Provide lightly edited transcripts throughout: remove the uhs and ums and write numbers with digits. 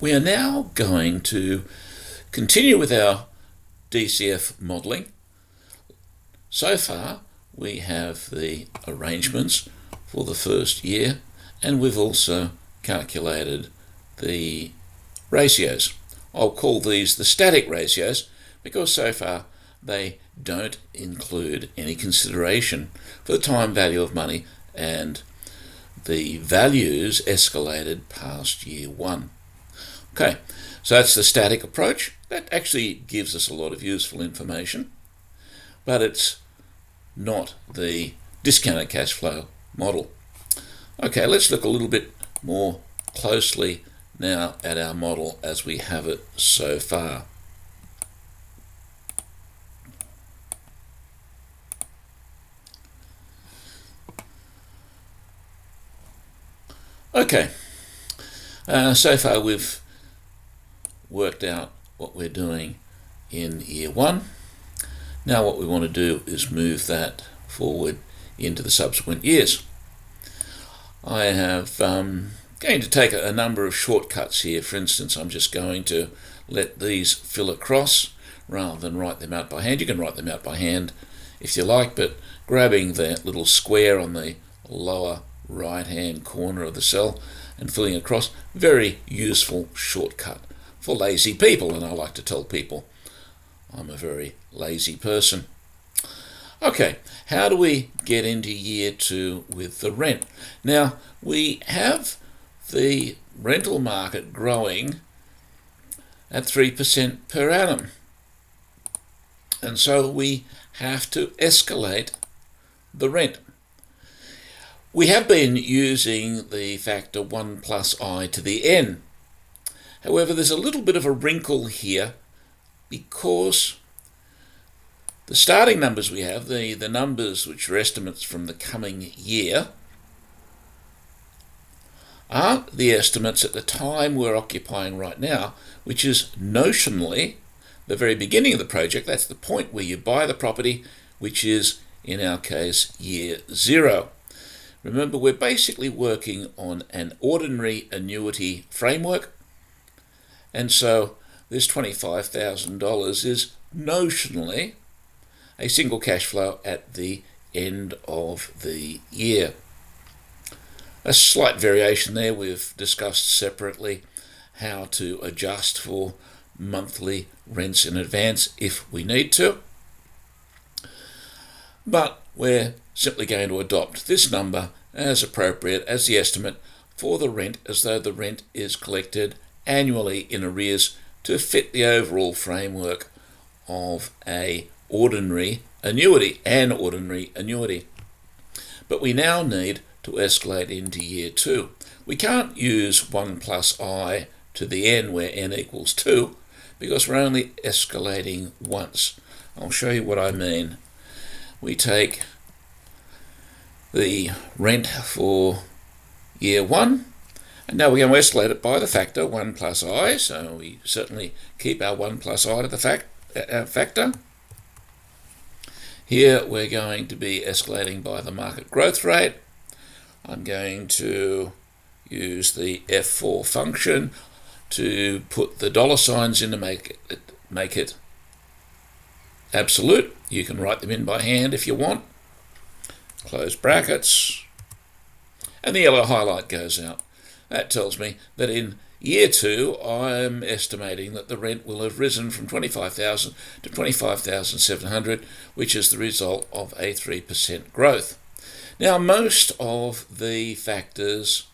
We are now going to continue with our DCF modelling. So far we have the arrangements for the first year, and we've also calculated the ratios. I'll call these the static ratios because so far they don't include any consideration for the time value of money and the values escalated past year one. Okay, so that's the static approach. That actually gives us a lot of useful information, but it's not the discounted cash flow model. Okay, let's look a little bit more closely now at our model as we have it so far. Okay, so far we've worked out what we're doing in year one. Now what we want to do is move that forward into the subsequent years. I have going to take a number of shortcuts here. For instance, I'm just going to let these fill across rather than write them out by hand. You can write them out by hand if you like, but grabbing the little square on the lower right hand corner of the cell and filling across, very useful shortcut for lazy people, and I like to tell people I'm a very lazy person. Okay, how do we get into year two with the rent? Now, we have the rental market growing at 3% per annum, and so we have to escalate the rent. We have been using the factor 1 plus I to the n. However, there's a little bit of a wrinkle here because the starting numbers we have, the numbers which are estimates from the coming year, aren't the estimates at the time we're occupying right now, which is notionally the very beginning of the project. That's the point where you buy the property, which is, in our case, year zero. Remember, we're basically working on an ordinary annuity framework, and so this $25,000 is notionally a single cash flow at the end of the year. A slight variation there. We've discussed separately how to adjust for monthly rents in advance if we need to, but we're simply going to adopt this number as appropriate as the estimate for the rent, as though the rent is collected annually in arrears to fit the overall framework of an ordinary annuity. But we now need to escalate into year two. We can't use 1 plus I to the n where n equals 2 because we're only escalating once. I'll show you what I mean. We take the rent for year one, and now we're going to escalate it by the factor 1 plus I, so we certainly keep our 1 plus I to the factor. Here we're going to be escalating by the market growth rate. I'm going to use the F4 function to put the dollar signs in to make it absolute. You can write them in by hand if you want. Close brackets, and the yellow highlight goes out. That tells me that in year two I'm estimating that the rent will have risen from $25,000 to $25,700, which is the result of a 3% growth. Now, most of the factors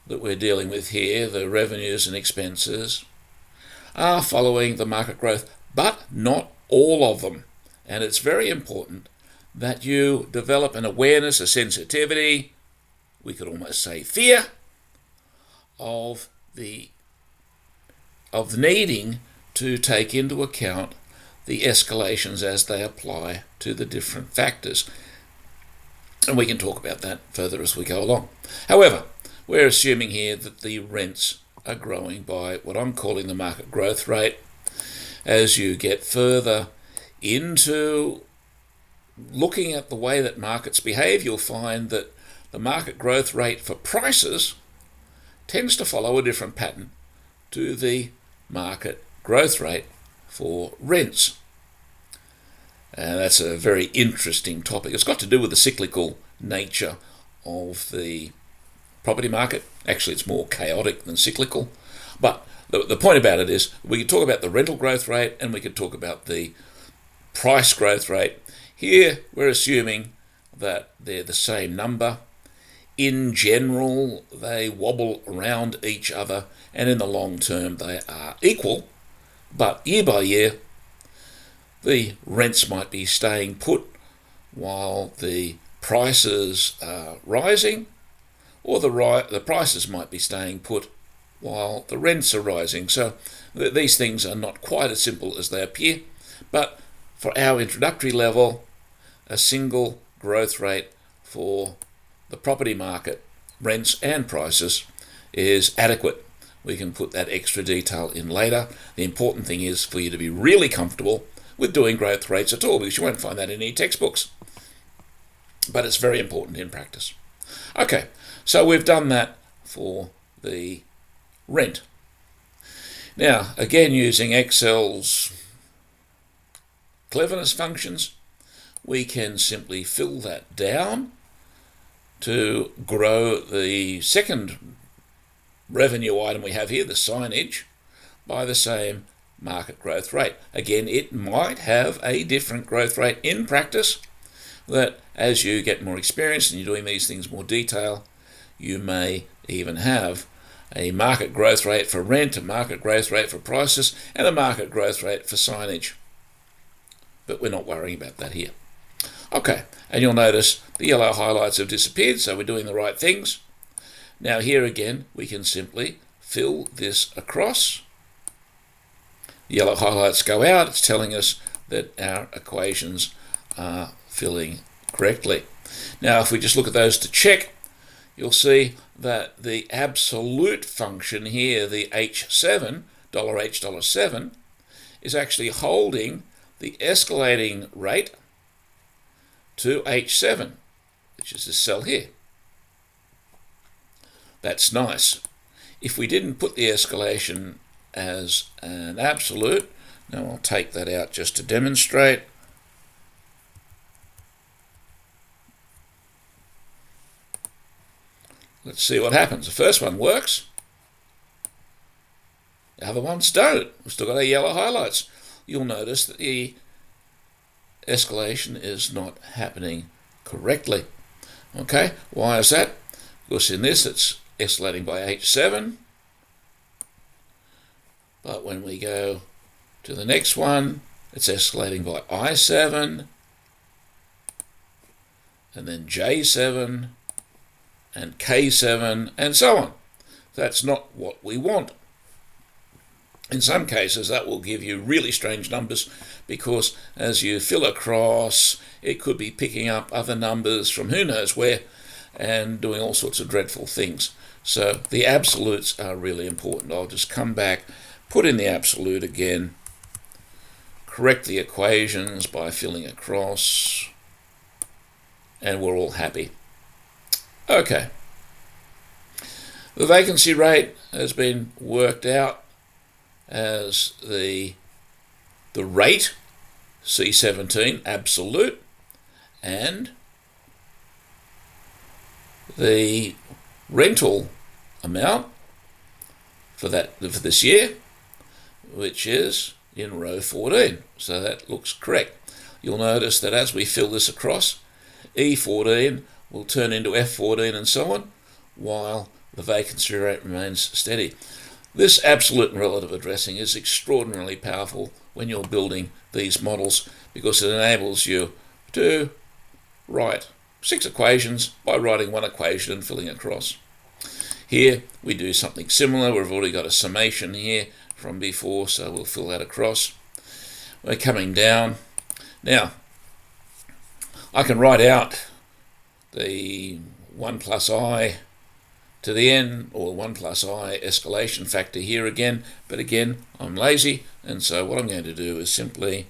that we're dealing with here, the revenues and expenses, are following the market growth, but not all of them. And it's very important that you develop an awareness, a sensitivity, we could almost say fear, of needing to take into account the escalations as they apply to the different factors. And we can talk about that further as we go along. However, we're assuming here that the rents are growing by what I'm calling the market growth rate. As you get further into looking at the way that markets behave, you'll find that the market growth rate for prices tends to follow a different pattern to the market growth rate for rents. And that's a very interesting topic. It's got to do with the cyclical nature of the property market. Actually, it's more chaotic than cyclical. But the point about it is we could talk about the rental growth rate and we could talk about the price growth rate. Here, we're assuming that they're the same number. In general, they wobble around each other, and in the long term, they are equal. But year by year, the rents might be staying put while the prices are rising, or the prices might be staying put while the rents are rising. So these things are not quite as simple as they appear, but for our introductory level, a single growth rate for the property market, rents and prices, is adequate. We can put that extra detail in later. The important thing is for you to be really comfortable with doing growth rates at all, because you won't find that in any textbooks. But it's very important in practice. Okay, so we've done that for the rent. Now, again, using Excel's cleverness functions, we can simply fill that down to grow the second revenue item we have here, the signage, by the same market growth rate. Again, it might have a different growth rate in practice, that as you get more experience and you're doing these things more detail, you may even have a market growth rate for rent, a market growth rate for prices, and a market growth rate for signage. But we're not worrying about that here. Okay, and you'll notice the yellow highlights have disappeared, so we're doing the right things. Now here again, we can simply fill this across. The yellow highlights go out. It's telling us that our equations are filling correctly. Now, if we just look at those to check, you'll see that the absolute function here, the H7, $H, $7, is actually holding the escalating rate to H7, which is this cell here. That's nice. If we didn't put the escalation as an absolute, now I'll take that out just to demonstrate. Let's see what happens. The first one works. The other ones don't. We've still got our yellow highlights. You'll notice that the escalation is not happening correctly. Okay, why is that? Because in this it's escalating by H7, but when we go to the next one, it's escalating by I7, and then J7, and K7, and so on. That's not what we want. In some cases, that will give you really strange numbers, because as you fill across, it could be picking up other numbers from who knows where and doing all sorts of dreadful things. So the absolutes are really important. I'll just come back, put in the absolute again, correct the equations by filling across, and we're all happy. Okay. The vacancy rate has been worked out as the rate, C17, absolute, and the rental amount for this year, which is in row 14. So that looks correct. You'll notice that as we fill this across, E14 will turn into F14 and so on, while the vacancy rate remains steady. This absolute and relative addressing is extraordinarily powerful when you're building these models, because it enables you to write 6 equations by writing one equation and filling across. Here we do something similar. We've already got a summation here from before, so we'll fill that across. We're coming down. Now, I can write out the 1 plus I to the n, or 1 plus I escalation factor here again, but again, I'm lazy, and so what I'm going to do is simply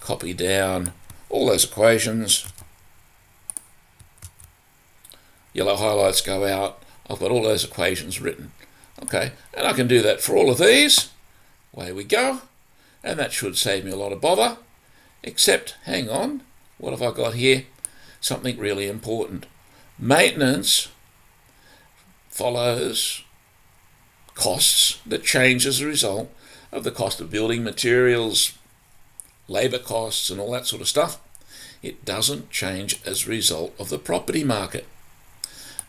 copy down all those equations. Yellow highlights go out. I've got all those equations written. Okay, and I can do that for all of these. Away we go. And that should save me a lot of bother. Except, hang on, what have I got here? Something really important. Maintenance follows costs that change as a result of the cost of building materials, labour costs and all that sort of stuff. It doesn't change as a result of the property market.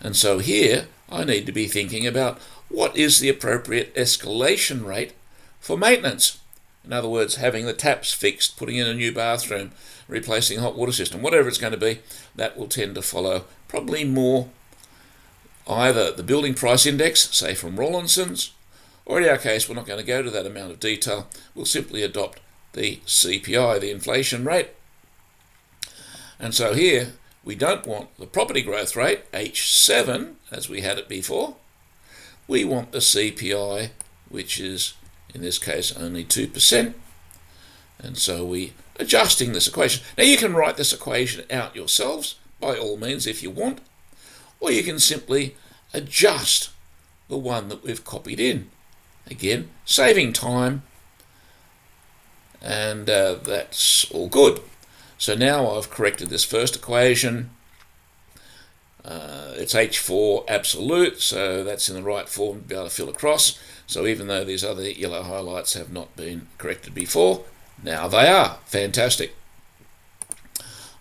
And so here I need to be thinking about what is the appropriate escalation rate for maintenance. In other words, having the taps fixed, putting in a new bathroom, replacing a hot water system, whatever it's going to be, that will tend to follow probably more either the building price index, say from Rawlinson's, or in our case, we're not going to go to that amount of detail. We'll simply adopt the CPI, the inflation rate. And so here, we don't want the property growth rate, H7, as we had it before. We want the CPI, which is, in this case, only 2%. And so we adjusting this equation. Now you can write this equation out yourselves, by all means, if you want, or you can simply adjust the one that we've copied in. Again, saving time, and that's all good. So now I've corrected this first equation. It's H4 absolute, so that's in the right form to be able to fill across. So even though these other yellow highlights have not been corrected before, now they are. Fantastic.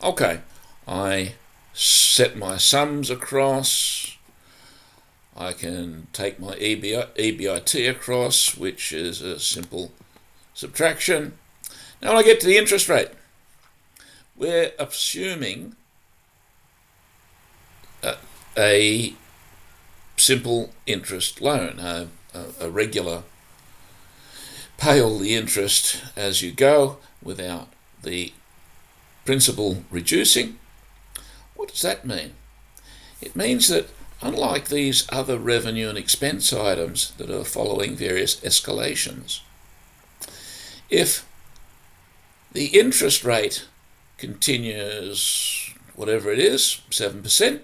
Okay, I set my sums across. I can take my EBIT across, which is a simple subtraction. Now when I get to the interest rate, we're assuming a simple interest loan, a regular pay all the interest as you go without the principal reducing. What does that mean? It means that unlike these other revenue and expense items that are following various escalations, if the interest rate continues whatever it is, 7%,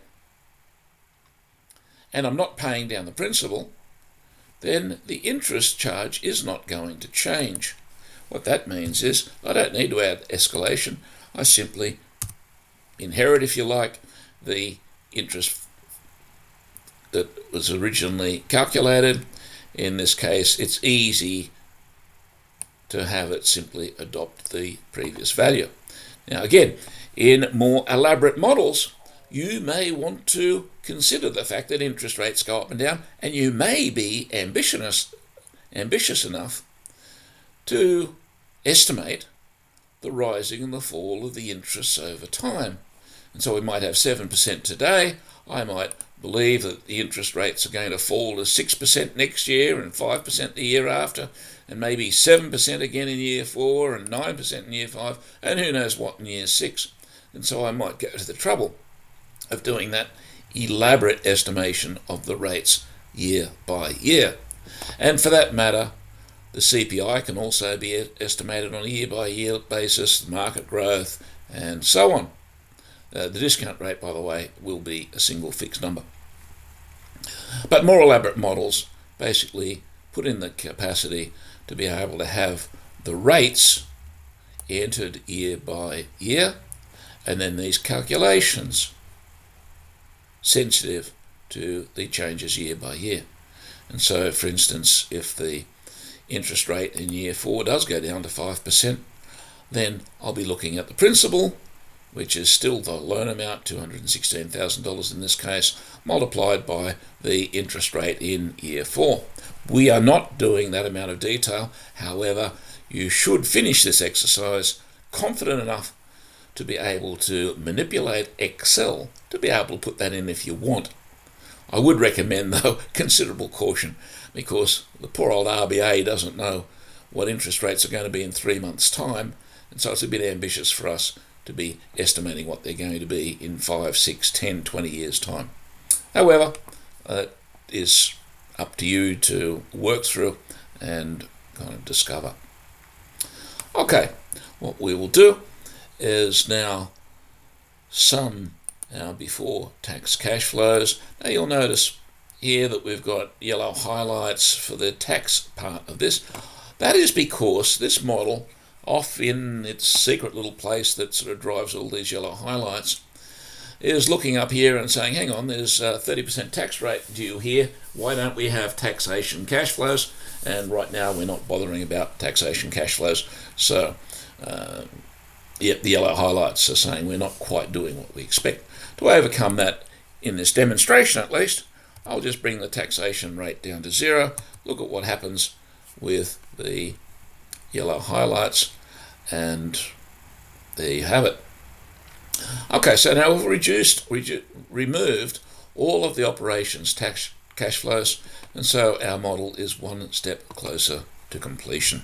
and I'm not paying down the principal, then the interest charge is not going to change. What that means is I don't need to add escalation. I simply inherit, if you like, the interest that was originally calculated. In this case, it's easy to have it simply adopt the previous value. Now again, in more elaborate models, you may want to consider the fact that interest rates go up and down, and you may be ambitious enough to estimate the rising and the fall of the interests over time. And so we might have 7% today. I might believe that the interest rates are going to fall to 6% next year and 5% the year after, and maybe 7% again in year 4 and 9% in year 5, and who knows what in year 6. And so I might go to the trouble of doing that elaborate estimation of the rates year by year. And for that matter, the CPI can also be estimated on a year-by-year basis, market growth, and so on. The discount rate, by the way, will be a single fixed number. But more elaborate models basically put in the capacity to be able to have the rates entered year by year, and then these calculations sensitive to the changes year by year. And so, for instance, if the interest rate in year 4 does go down to 5%, then I'll be looking at the principal, which is still the loan amount, $216,000 in this case, multiplied by the interest rate in year 4. We are not doing that amount of detail. However, you should finish this exercise confident enough to be able to manipulate Excel to be able to put that in if you want. I would recommend, though, considerable caution, because the poor old RBA doesn't know what interest rates are going to be in 3 months' time, and so it's a bit ambitious for us to be estimating what they're going to be in 5, 6, 10, 20 years' time. However, it is up to you to work through and kind of discover. Okay, what we will do is now sum our before tax cash flows. Now you'll notice here that we've got yellow highlights for the tax part of this. That is because this model, off in its secret little place that sort of drives all these yellow highlights, is looking up here and saying, hang on, there's a 30% tax rate due here. Why don't we have taxation cash flows? And right now we're not bothering about taxation cash flows. So, the yellow highlights are saying we're not quite doing what we expect. To overcome that, in this demonstration at least, I'll just bring the taxation rate down to 0. Look at what happens with the yellow highlights, and there you have it. Okay, so now we've removed all of the operations tax cash flows, and so our model is one step closer to completion.